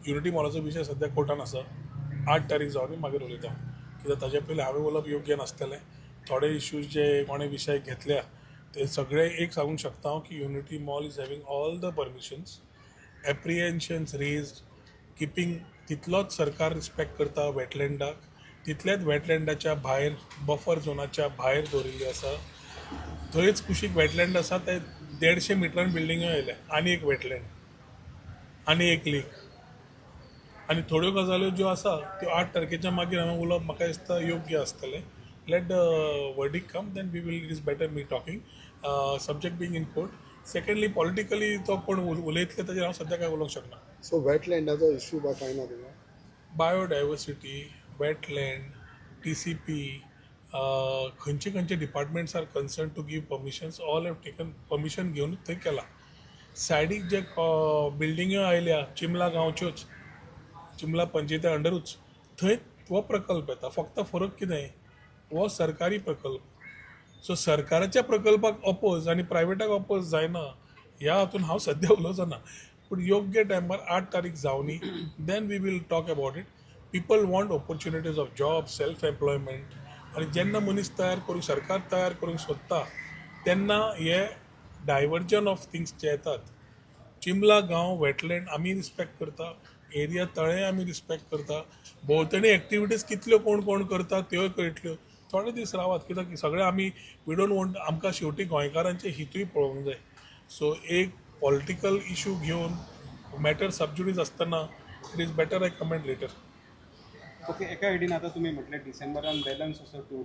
Unity मॉलाचो विशय सध्या कोर्टान आसा. 8 तारीख जावन मागीर उलयता, कित्याक ताजे पयलीं हांवें उलोवप योग्य नासतलें. थोडे इश्यूज जे कोणें विशय घेतल्या ते सगळे एक सांगूंक शकता हांव की Unity Mall is having all the permissions, apprehensions raised, keeping तितलोच सरकार रिस्पेक्ट करता वेटलँडाक, तितलेच वेटलँडाच्या भायर बफर झोनाच्या भायर दवरिल्ली आसा. थंयच कुशीक वेटलँड आसा ते 150 मिटरान बिल्डिंग्यो येयल्या, आनी एक वेटलँड, आनी एक लेक, आनी थोड्यो गजाल्यो ज्यो आसा त्यो 8 तारखेच्या मागीर हांवें उलोवप म्हाका दिसता योग्य आसतलें. Let the verdict come, then we will, it is better me talking, subject being in court. Secondly politically तो कोण उलयतले ताजेर हांव सद्या काय उलोवंक शकना. सो वेटलँडाचो इश्यू बा कांय ना थिंगा. बायोडायवर्सिटी, वेटलँड, TCP, खंयचे खंयचे departments are concern to give permissions, all have taken permission घेवन थंय केला. सायडीक जे बिल्डिंग्यो आयल्या चिमला गांवच्योच, चिमला पंचायती अंडरूच, थंय हो प्रकल्प येता. फक्त फरक कितें, हो सरकारी प्रकल्प. सो सरकाराच्या प्रकल्पाक अपोज आनी प्रायवेटाक अपोज जायना ह्या हातून हांव सद्या उलोवचो ना. पूण योग्य टायमार 8 तारीख जावनी, then we will talk about it. People want opportunities of job, self employment, आनी जेन्ना मनीस तयार करूंक, सरकार तयार करूंक सोदता तेन्ना हे डायवर्जन ऑफ थिंग्स जे येतात. चिमला गांव वेटलँड आमी रिस्पेक्ट करता, एरिया तळें आमी रिस्पेक्ट करता, भोंवतणी एक्टिविटीज कितल्यो कोण कोण करता त्यो कळटल्यो. थोडे दीस रावात, कित्याक सगळे आमी वी डोंट वॉन्ट, आमकां शेवटी गोंयकारांचे हितूय पळोवंक जाय. सो एक पॉलिटिकल इशू घेवन मॅटर सबज्युडीज आसतना it is better I comment later. Okay, एका आयडीन आता तुम्ही म्हटलं डिसेंबरान बॅलन्स असो टू